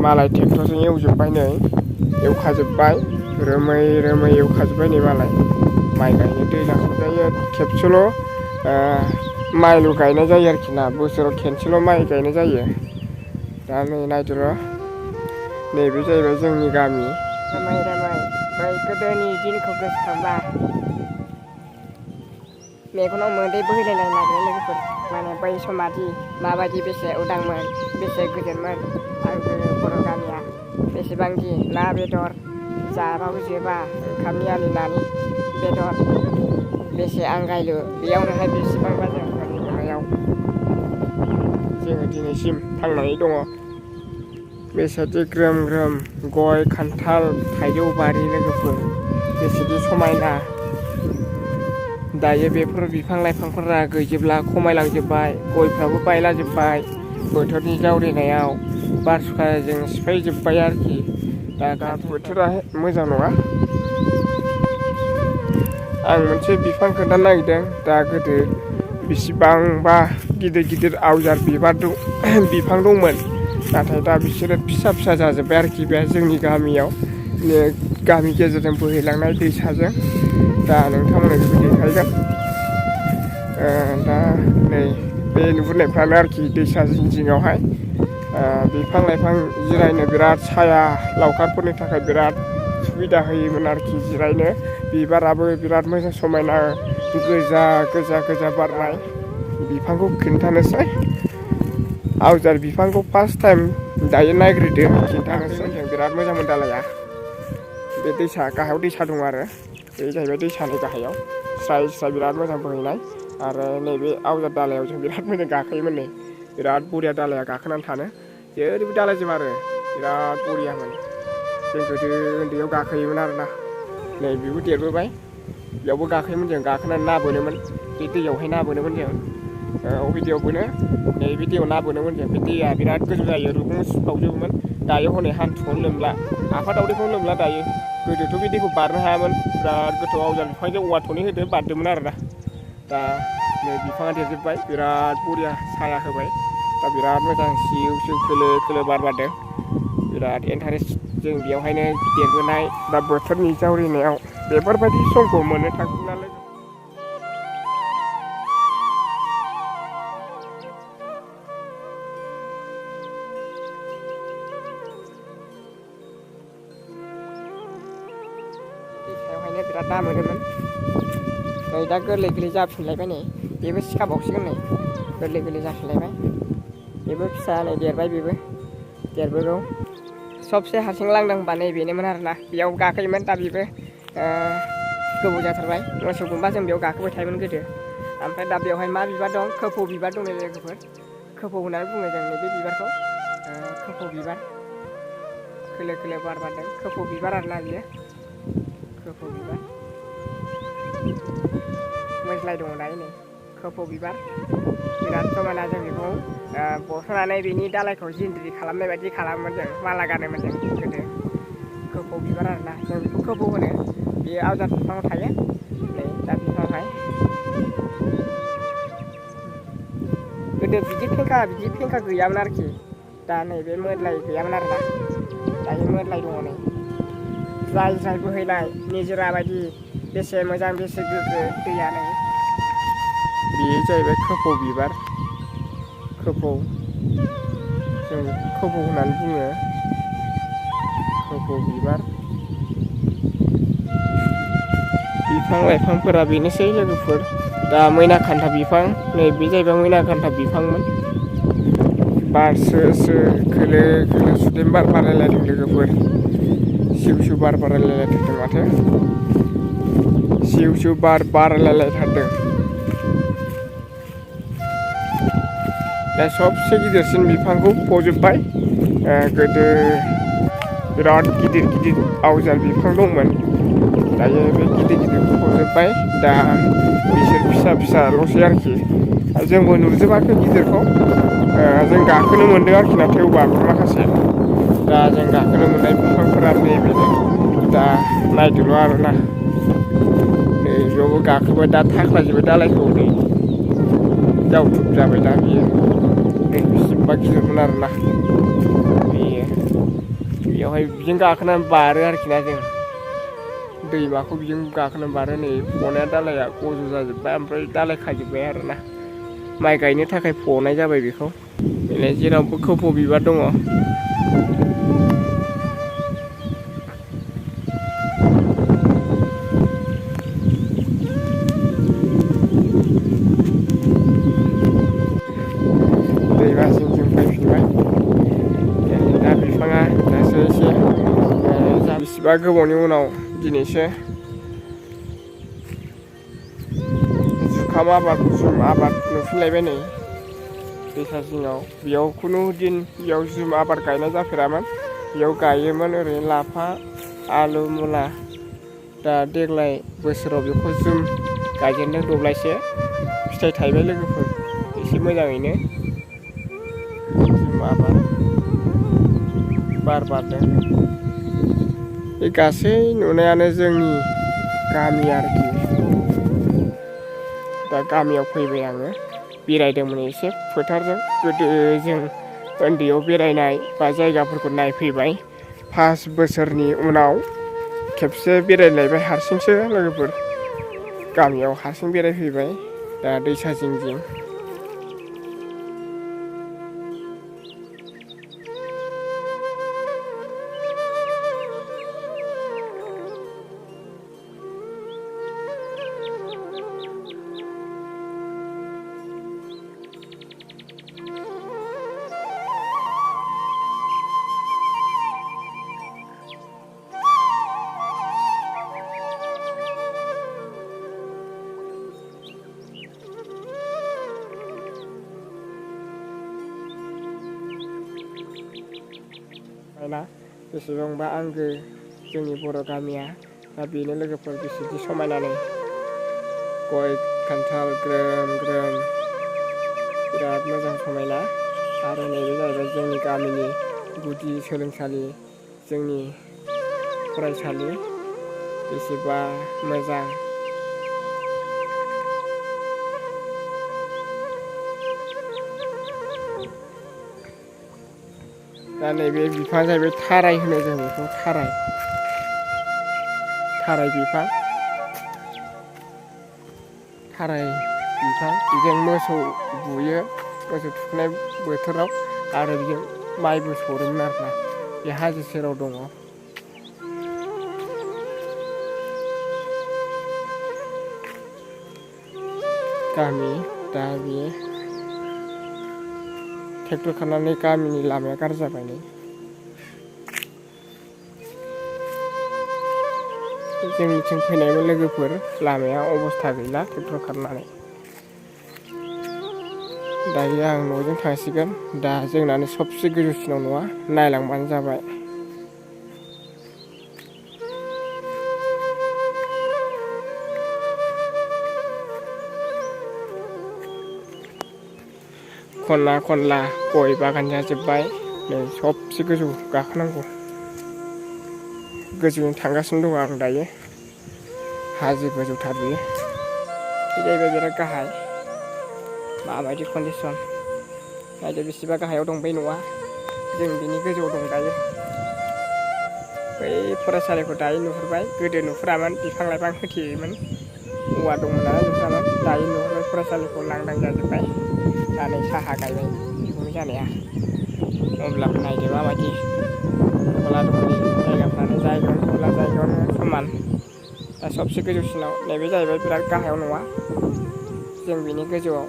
मालाय ट्रेक्टरजों एवजोब्बाय नै एवखाजोब्बाय रोमै रोमै एवखाजोब्बाय नै मालाय माइ गायनो दै लाखिजायो खेबसेल' माइल' गायनाय जायो आरोखि ना बोसोराव खेनसेल' माइ गायनाय जायो दा नै नायदो र' नैबे जाहैबाय जोंनि गामि रोमै रोमै बै गोदोनि दिनखौ गोसोखांबा मेगनाव मोदै बोहैलायनाय नागिरो लोगोफोर माने बै समादि माबायदि बेसे उदांमोन बेसे गोजोनमोन आंगो बर' गामिया बेसेबांदि ना बेदर जाबाबो जोबा ओंखामनि आलि नानि बेदर बेसे आंगायलु बेयावनोहाय बेसेबांबा जों नुनायाव जोङो दिनैसिम थांनानै दङ बेसेदि ग्रोम ग्रोम गय खान्थाल थाइजौ बारि लोगोफोर बेसेदि समायना दायो बेफोर बिफां लाइफांफोरा गैजोबला खमायलांजोब्बाय गयफ्राबो बायलाजोब्बाय बोथोरनि जावरिनायाव बारहुंखाजों सिफायजोब्बाय आरोखि दा बोथोरा मोजां नङा आं मोनसे बिफां खोन्थानो नागिरदों दा गोदो बेसेबांबा गिदिर गिदिर आवजार बिफां दंमोन नाथाय दा बिसोरो फिसा फिसा जाजोब्बाय आरोखि बे जोंनि गामियाव गामि गेजेरजों बोहैलांनाय दैसाजों दा नोंथांमोना बेखौ देखायगोन दा नै बे नुहुरनायफ्रानो आरोखि दैसा जिं जिङावहाय बिफां लाइफां जिरायनो बिराद साया लावखारफोरनि थाखाय बिराद सुबिदा होयोमोन आरोखि जिरायनो बिबाराबो बिराद मोजां समायना गोजा गोजा गोजा बारनाय बिफांखौ खिन्थानोसै आवजार बिफांखौ फार्स्ट टाइम दायो नायग्रोदो खिन्थानोसै बिराद मोजांमोन दालाया बे दैसा गाहायाव दैसा दं आरो बे जाहैबाय दैसानि गाहायाव स्राय स्राय बिराद मोजां बोहैनाय आरो नैबे आवजार दालायाव जों बिराद मोजां गाखोयोमोन नै बिराद बरिया दालाया गाखोनानै थानो जेरैबो दालायजोब आरो बिराद बरियामोन जों गोदो उन्दैयाव गाखोयोमोन आरोना नै बेबो देरबोबाय बेयावबो गाखोयोमोन जों गाखोनानै ना बोनोमोन बे दैयावहाय ना बोनोमोन जों अबे दैयाव बोनो नै बे दैयाव ना बोनोमोन जों बे दैया बिराद गोजौ जायो रुगुं सुबावजोबोमोन दायो हनै हान्थुआवनो लोमला आफा दावदैखौनो लोमला दायो गोदोथ' बे दैखौ बारनो हायामोन बिराद गोथौ आवजार बिफांजों औवा थनै होदो बारदोंमोन आरोना दा नै बिफाङा देरजोब्बाय बिराद बरिया साया होबाय दा बिराद मोजां सिउ सिउ खोलो खोलो बार बारदों बिराद इन्टारेस्ट जों बेयावहायनो देरबोनाय दा बोथोरनि जावरिनायाव बेफोरबायदि समखौ मोननो थांफिनला लोगो दैसायावहायनो बिराद ना मोनोमोन नै दा गोरलै गोरलै जाफिनलायबाय नै बेबो सिखाबावसिगोन नै गोरलै गोरलै जाफिनलायबाय बेबो फिसा नै देरबाय बेबो देरबोगौ सबसे हारसिं लांदां होनबा नै बेनोमोन आरोना बेयाव गाखोयोमोन दा बेबो गोबाव जाथारबाय मोसौ गुमबा जों बेयाव गाखोबाय थायोमोन गोदो ओमफ्राय दा बेवहाय मा बिबार दं खोफौ बिबार दं लोगोफोर खोफौ होननानै बुङो जों नैबे बिबारखौ खोफौ बिबार खोलो खोलो बार बारदों खोफौ बिबार आरोना बियो खोफौ बिबार मोज्लाय दङ दायो नै खोफौ बिबार बिराद समायना जों बेखौ बस'नानै बेनि दालायखौ जिन्ज्रि खालामनाय बायदि खालामोमोन जों माला गानोमोन जों गोदो खोफौ बिबार आरोना जों बेखौ खोफौ होनो बेयो आवजार बिफाङाव थायो नै दा बिफाङावहाय गोदो बिदि फेंखा गैयामोन आरोखि दा नैबे मोज्लाय गैयामोन आरोना दायो मोज्लाय दङ नै ज्राय ज्राय बोहैनाय निजोरा बायदि बेसे मोजां बेसे गोग्गो दैया नै बेयो जाहैबाय खोफौ बिबार खोफौ जों खोफौ होननानै बुङो खोफौ बिबार बिफां लाइफांफोरा बेनोसै लोगोफोर दा मैना खान्था बिफां नै बे जाहैबाय मैना खान्था बिफांमोन बार स्रो स्रो खोलो खोलो सुदेम बार बारलायलायदों लोगोफोर सिउ सिउ बार बारलायलायथारदों माथो सिउ सिउ बार बारलायलायथारदों दा सबसे गिदिरसिन बिफांखौ फजोब्बाय गोदो बिराद गिदिर गिदिर आवजार बिफां दंमोन दायो बे गिदिर गिदिरखौ फजोब्बाय दा बिसोर फिसा फिसाल'सै आरोखि जोंबो नुजोबाखै गिदिरखौ जों गाखोनो मोन्दों आरोखि ना थेवबाबो माखासे दा जों गाखोनो मोननाय बिफांफोरा नैबेनो दा नायदोल' आरोना नै बेयावबो गाखोबाय दा थाख्लाजोब्बाय दालायखौ नै जावथुब जाबाय दा बियो नै बेसेबा गिदिरमोन आरोना बेयो बेवहाय बिजों गाखोनानै बारो आरोखि ना जों दैमाखौ बिजों गाखोनानै बारो। नै फनाया दालाया गज' जाजोब्बाय ओमफ्राय दालाय खाजोब्बाय आरोना माइ गायनो थाखाय फनाय जाबाय बेखौ। बेनो जेरावबो खोफौ बिबार दङ। दैमा जिं फैफिनबाय। दा बिफाङा दासो एसे बेसेबा गोबावनि उनाव दिनैसो जुखाम आबाद नुफिनलायबाय नै दैसा जिङाव। बेयाव खुनु दिन बेयाव जुम आबाद गायनाय जाफेरामोन। बेयाव गायोमोन ओरैनो लाफा आलु मुला। दा देग्लाय बोसोराव बेखौ जुम गायजेनदों दब्लायसे। फिथाइ थायबाय लोगोफोर एसे मोजाङैनो। जुम आबाद बार बारदों। बे गासै नुनायानो जोंनि गामि आरोखि। दा गामियाव फैबाय आङो बेरायदोंमोन एसे फोथारजों। गोदो जों उन्दैयाव बेरायनाय बा जायगाफोरखौ नायफैबाय। 5 बोसोरनि उनाव खेबसे बेरायलायबाय हारसिंसो लोगोफोर। गामियाव हारसिं बेरायफैबाय दा दैसा जिं जिं। ना बेसेबांबा आंगो जोंनि बर' गामिया। दा बेनो लोगोफोर बेसेदि समायना नै गय खान्थाल ग्रोम ग्रोम बिराद मोजां समायना। आरो नैबे जाहैबाय जोंनि गामिनि गुदि सोलोंसालि, जोंनि फरायसालि। बेसेबा मोजां। दा नैबे बिफाङा जाहैबाय थाराय होनो जों बेखौ थाराय बिफां। थाराय बिफां बेजों मोसौ बुयो मोसौ थुखैनाय बोथोराव। आरो बेजों माइबो सरोमोन आरोना। बे हाजो सेराव दङ। गामि दा बेयो ट्रेक्टर खारनानै गामिनि लामाया गाज्रि जाबाय नै। जोंनिथिं फैनायमोन लोगोफोर लामाया अबस्था गैला ट्रेक्टर खारनानै। दायो आं न'जों थांसिगोन। दा जोंनानो सबसे गोजौसिनाव न'आ, नायलांबानो जाबाय। खना खनला गय बागान जाजोब्बाय। नै सबसे गोजौ गाखोनांगौ। गोजौजों थांगासिनो दं आं दायो। हाजो गोजौथार बियो। बे जाहैबाय बिराद गाहाय। माबायदि कन्डिसन नायदो बेसेबा गाहायाव दं बै न'आ। जों बिनि गोजौआव दं दायो। बै फरायसालिखौ दायो नुहुरबाय। गोदो नुहुरामोन बिफां लाइफां होथेयोमोन। औवा दंमोन नालाय नुहुरामोन। दायो नुहुरबाय फरायसालिखौ लांदां जाजोब्बाय। दा नै साहा गायबाय बिगुमै जानाया। अब्लाबो नायदो माबायदि दहला दहलि जायगाफ्रानो जायगायावनो समान। दा सबसे गोजौसिनाव नैबे जाहैबाय बिराद गाहायाव न'आ। जों बिनि गोजौआव